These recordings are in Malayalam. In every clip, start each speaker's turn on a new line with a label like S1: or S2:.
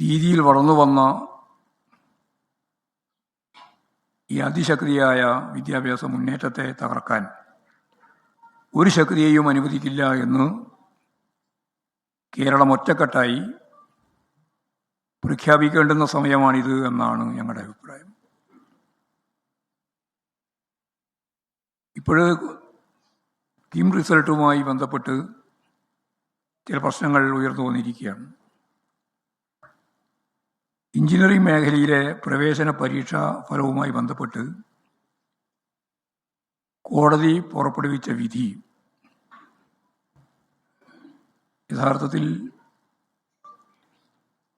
S1: രീതിയിൽ വളർന്നു വന്ന ഈ അതിശക്തിയായ വിദ്യാഭ്യാസ മുന്നേറ്റത്തെ തകർക്കാൻ ഒരു ശക്തിയെയും അനുവദിക്കില്ല എന്ന് കേരളം ഒറ്റക്കെട്ടായി പ്രഖ്യാപിക്കേണ്ടുന്ന സമയമാണിത് എന്നാണ് ഞങ്ങളുടെ അഭിപ്രായം. ഇപ്പോഴ് കിം റിസൾട്ടുമായി ബന്ധപ്പെട്ട് ചില പ്രശ്നങ്ങൾ ഉയർന്നു വന്നിരിക്കുകയാണ്. എഞ്ചിനീയറിംഗ് മേഖലയിലെ പ്രവേശന പരീക്ഷാ ഫലവുമായി ബന്ധപ്പെട്ട് കോടതി പുറപ്പെടുവിച്ച വിധി യഥാർത്ഥത്തിൽ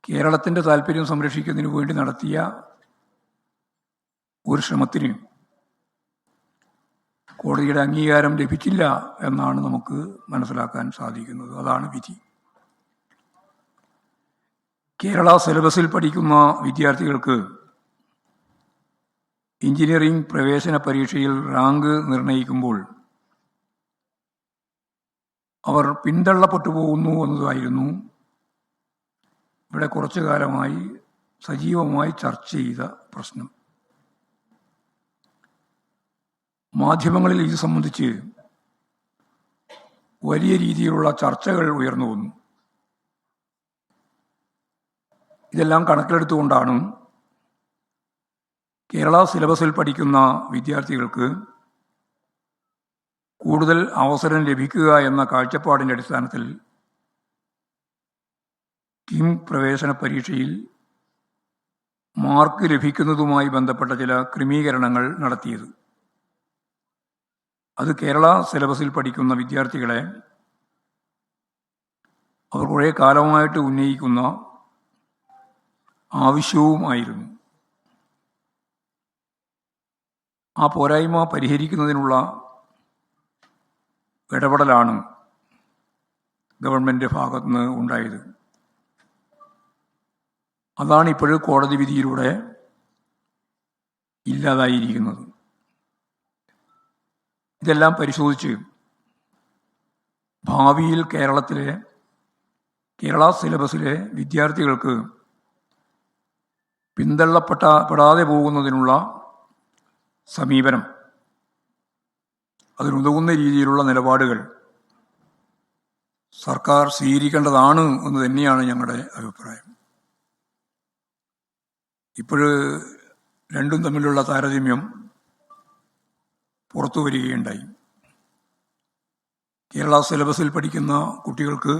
S1: കേരളത്തിൻ്റെ താല്പര്യം സംരക്ഷിക്കുന്നതിന് വേണ്ടി നടത്തിയ ഒരു ശ്രമത്തിന് കോടതിയുടെ അംഗീകാരം ലഭിച്ചില്ല എന്നാണ് നമുക്ക് മനസ്സിലാക്കാൻ സാധിക്കുന്നത്. അതാണ് വിധി. കേരള സിലബസിൽ പഠിക്കുന്ന വിദ്യാർത്ഥികൾക്ക് എഞ്ചിനീയറിംഗ് പ്രവേശന പരീക്ഷയിൽ റാങ്ക് നിർണയിക്കുമ്പോൾ അവർ പിന്തള്ളപ്പെട്ടു പോകുന്നു എന്നതായിരുന്നു ഇവിടെ കുറച്ചു കാലമായി സജീവമായി ചർച്ച ചെയ്ത പ്രശ്നം. മാധ്യമങ്ങളിൽ ഇത് സംബന്ധിച്ച് വലിയ രീതിയിലുള്ള ചർച്ചകൾ ഉയർന്നു വന്നു. ഇതെല്ലാം കണക്കിലെടുത്തുകൊണ്ടാണ് കേരള സിലബസിൽ പഠിക്കുന്ന വിദ്യാർത്ഥികൾക്ക് കൂടുതൽ അവസരം ലഭിക്കുക എന്ന കാഴ്ചപ്പാടിൻ്റെ അടിസ്ഥാനത്തിൽ കിം പ്രവേശന പരീക്ഷയിൽ മാർക്ക് ലഭിക്കുന്നതുമായി ബന്ധപ്പെട്ട ചില ക്രമീകരണങ്ങൾ നടത്തിയത്. അത് കേരള സിലബസിൽ പഠിക്കുന്ന വിദ്യാർത്ഥികളെ അവർ കുറേ കാലമായിട്ട് ഉന്നയിക്കുന്ന ആവശ്യവുമായിരുന്നു. ആ പോരായ്മ പരിഹരിക്കുന്നതിനുള്ള ഇടപെടലാണ് ഗവൺമെൻറ് ഭാഗത്തു നിന്ന് ഉണ്ടായത്. അതാണ് ഇപ്പോഴും കോടതി വിധിയിലൂടെ ഇല്ലാതായിരിക്കുന്നത്. ഇതെല്ലാം പരിശോധിച്ച് ഭാവിയിൽ കേരള സിലബസിലെ വിദ്യാർത്ഥികൾക്ക് പിന്തള്ളപ്പെടാതെ പോകുന്നതിനുള്ള സമീപനം, അതിനുതകുന്ന രീതിയിലുള്ള നിലപാടുകൾ സർക്കാർ സ്വീകരിക്കേണ്ടതാണ് എന്ന് തന്നെയാണ് ഞങ്ങളുടെ അഭിപ്രായം. ഇപ്പോഴ് രണ്ടും തമ്മിലുള്ള താരതമ്യം പുറത്തു വരികയുണ്ടായി. കേരള സിലബസിൽ പഠിക്കുന്ന കുട്ടികൾക്ക്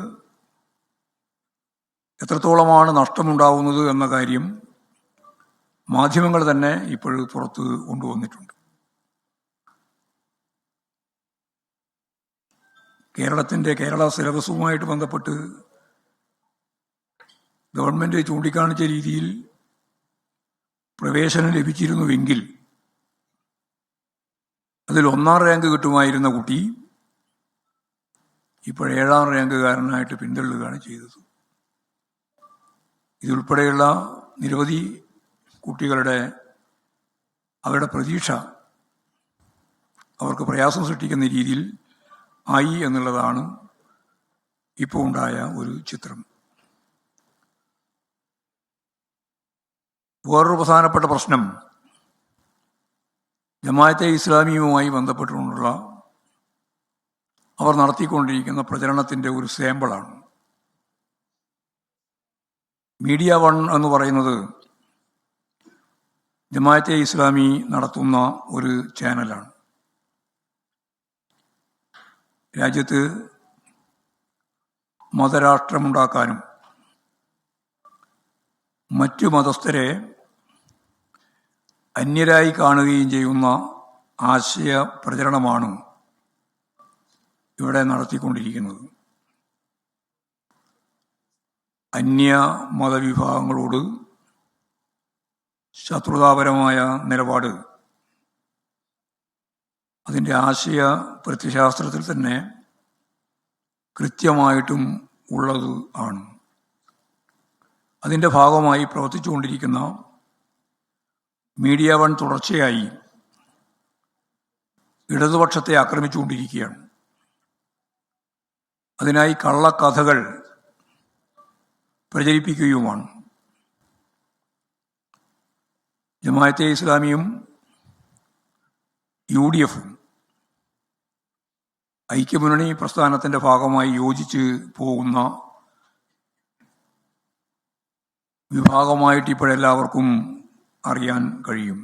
S1: എത്രത്തോളമാണ് നഷ്ടമുണ്ടാവുന്നത് എന്ന കാര്യം മാധ്യമങ്ങൾ തന്നെ ഇപ്പോഴും പുറത്ത് കൊണ്ടുവന്നിട്ടുണ്ട്. കേരള സിലബസുമായിട്ട് ബന്ധപ്പെട്ട് ഗവൺമെൻറ് ചൂണ്ടിക്കാണിച്ച രീതിയിൽ പ്രവേശനം ലഭിച്ചിരുന്നുവെങ്കിൽ അതിൽ 1ാം റാങ്ക് കിട്ടുമായിരുന്ന കുട്ടി ഇപ്പോൾ 7ാം റാങ്കുകാരനായിട്ട് പിന്തള്ളുകയാണ് ചെയ്തത്. ഇതുൾപ്പെടെയുള്ള നിരവധി കുട്ടികളുടെ അവരുടെ പ്രതീക്ഷ അവർക്ക് പ്രയാസം സൃഷ്ടിക്കുന്ന രീതിയിൽ ആയി എന്നുള്ളതാണ് ഇപ്പോൾ ഉണ്ടായ ഒരു ചിത്രം. വേറൊരു പ്രധാനപ്പെട്ട പ്രശ്നം ജമാഅത്തെ ഇസ്ലാമിയുമായി ബന്ധപ്പെട്ടുകൊണ്ടുള്ള അവർ നടത്തിക്കൊണ്ടിരിക്കുന്ന പ്രചരണത്തിൻ്റെ ഒരു സാമ്പിളാണ്. മീഡിയ വൺ എന്ന് പറയുന്നത് ജമാഅത്തെ ഇസ്ലാമി നടത്തുന്ന ഒരു ചാനലാണ്. രാജ്യത്ത് മതരാഷ്ട്രമുണ്ടാക്കാനും മറ്റു മതസ്ഥരെ അന്യരായി കാണുകയും ചെയ്യുന്ന ആശയ പ്രചരണമാണ് ഇവിടെ നടത്തിക്കൊണ്ടിരിക്കുന്നത്. അന്യ മതവിഭാഗങ്ങളോട് ശത്രുതാപരമായ നിലപാട് അതിൻ്റെ ആശയ പ്രത്യശാസ്ത്രത്തിൽ തന്നെ കൃത്യമായിട്ടും ഉള്ളത് ആണ്. അതിൻ്റെ ഭാഗമായി പ്രവർത്തിച്ചുകൊണ്ടിരിക്കുന്ന മീഡിയ വൺ തുടർച്ചയായി ഇടതുപക്ഷത്തെ ആക്രമിച്ചുകൊണ്ടിരിക്കുകയാണ്. അതിനായി കള്ളക്കഥകൾ പ്രചരിപ്പിക്കുകയുമാണ്. ജമാഅത്തെ ഇസ്ലാമിയും UDF ഐക്യമുന്നണി പ്രസ്ഥാനത്തിൻ്റെ ഭാഗമായി യോജിച്ച് പോകുന്ന വിഭാഗമായിട്ട് ഇപ്പോഴെല്ലാവർക്കും അറിയാൻ കഴിയും.